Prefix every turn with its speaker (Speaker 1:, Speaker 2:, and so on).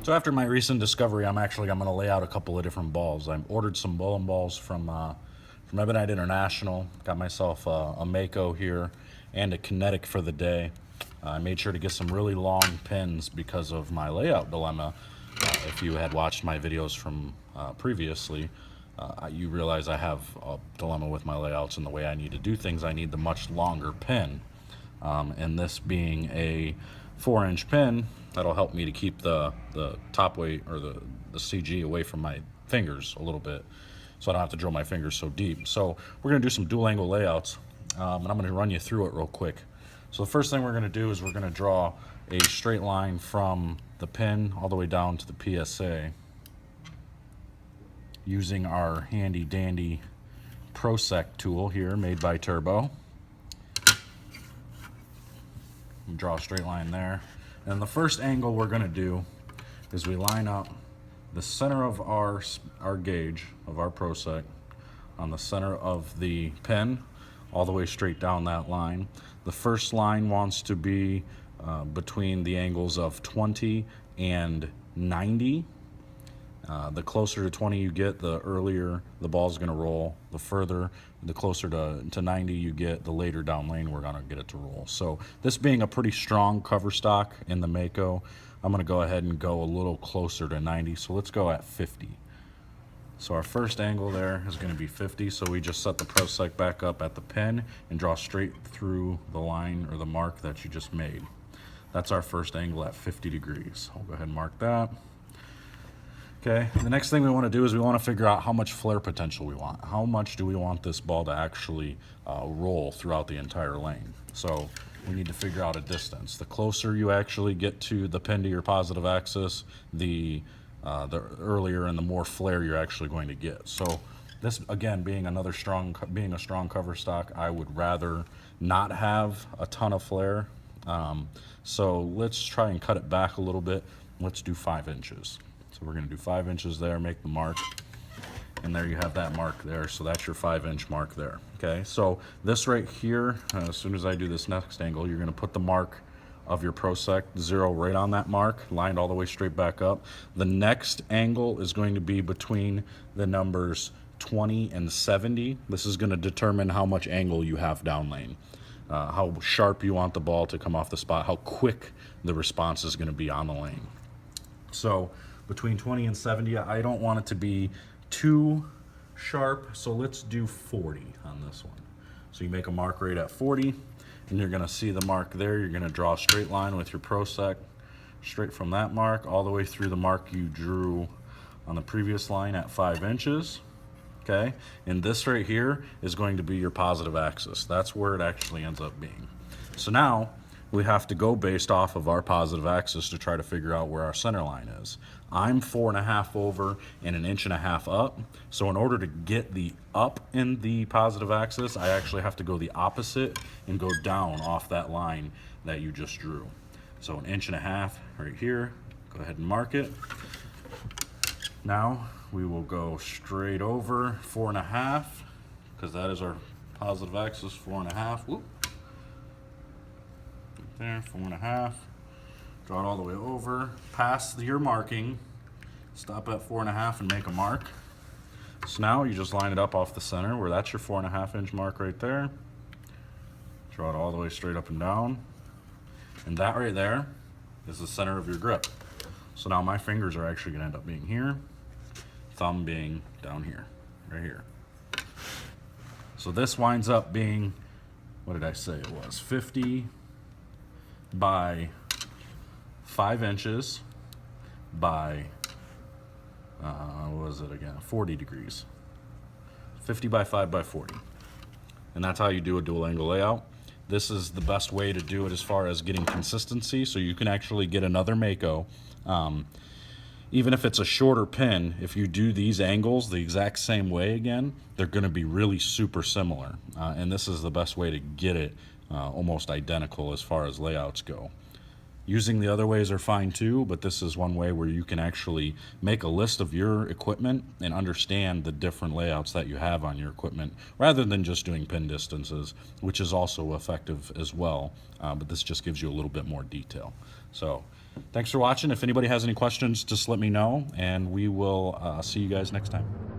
Speaker 1: So after my recent discovery, I'm going to lay out a couple of different balls. I ordered some bowling balls from Ebonite International. Got myself a Mako here and a Kinetic for the day. I made sure to get some really long pins because of my layout dilemma. If you had watched my videos from previously, you realize I have a dilemma with my layouts and the way I need to do things. I need the much longer pin. And this being a 4-inch pin, that'll help me to keep the top weight or the CG away from my fingers a little bit, so I don't have to drill my fingers so deep. So we're going to do some dual angle layouts, and I'm going to run you through it real quick. So the first thing we're going to do is we're going to draw a straight line from the pin all the way down to the PSA using our handy dandy ProSec tool here made by Turbo. Draw a straight line there. And the first angle we're going to do is we line up the center of our gauge of our ProSec on the center of the pin all the way straight down that line. The first line wants to be between the angles of 20 and 90. The closer to 20 you get, the earlier the ball's going to roll. The closer to 90 you get, the later down lane we're going to get it to roll. So this being a pretty strong cover stock in the Mako, I'm going to go ahead and go a little closer to 90. So let's go at 50. So our first angle there is going to be 50. So we just set the ProSec back up at the pin and draw straight through the line or the mark that you just made. That's our first angle at 50 degrees. I'll go ahead and mark that. Okay, the next thing we want to do is we want to figure out how much flare potential we want. How much do we want this ball to actually roll throughout the entire lane? So we need to figure out a distance. The closer you actually get to the pin to your positive axis, the earlier and the more flare you're actually going to get. So this, again, being a strong cover stock, I would rather not have a ton of flare. So let's try and cut it back a little bit. Let's do 5 inches. So we're going to do 5 inches there, make the mark, and there you have that mark there. So that's your 5-inch mark there. Okay, so this right here, as soon as I do this next angle, you're going to put the mark of your ProSec 0 right on that mark, lined all the way straight back up. The next angle is going to be between the numbers 20 and 70. This is going to determine how much angle you have down lane, how sharp you want the ball to come off the spot, how quick the response is going to be on the lane. So between 20 and 70, I don't want it to be too sharp, so let's do 40 on this one. So you make a mark right at 40, and you're going to see the mark there. You're going to draw a straight line with your ProSec straight from that mark all the way through the mark you drew on the previous line at 5 inches. Okay, and this right here is going to be your positive axis. That's where it actually ends up being. So now we have to go based off of our positive axis to try to figure out where our center line is. I'm 4.5 over and 1.5 inches up. So in order to get the up in the positive axis, I actually have to go the opposite and go down off that line that you just drew. So 1.5 inches right here. Go ahead and mark it. Now we will go straight over 4.5 because that is our positive axis, 4.5. Whoop. There, 4.5. Draw it all the way over, past your marking, stop at 4.5 and make a mark. So now you just line it up off the center where that's your 4.5-inch mark right there. Draw it all the way straight up and down. And that right there is the center of your grip. So now my fingers are actually going to end up being here, thumb being down here, right here. So this winds up being, what did I say it was, 50 by 5 inches by, what was it again, 40 degrees. 50 by 5 by 40. And that's how you do a dual angle layout. This is the best way to do it as far as getting consistency, so you can actually get another Mako. Even if it's a shorter pin, if you do these angles the exact same way again, they're going to be really super similar. And this is the best way to get it almost identical as far as layouts go. Using the other ways are fine too, but this is one way where you can actually make a list of your equipment and understand the different layouts that you have on your equipment rather than just doing pin distances, which is also effective as well, but this just gives you a little bit more detail. So thanks for watching. If anybody has any questions, just let me know, and we will see you guys next time.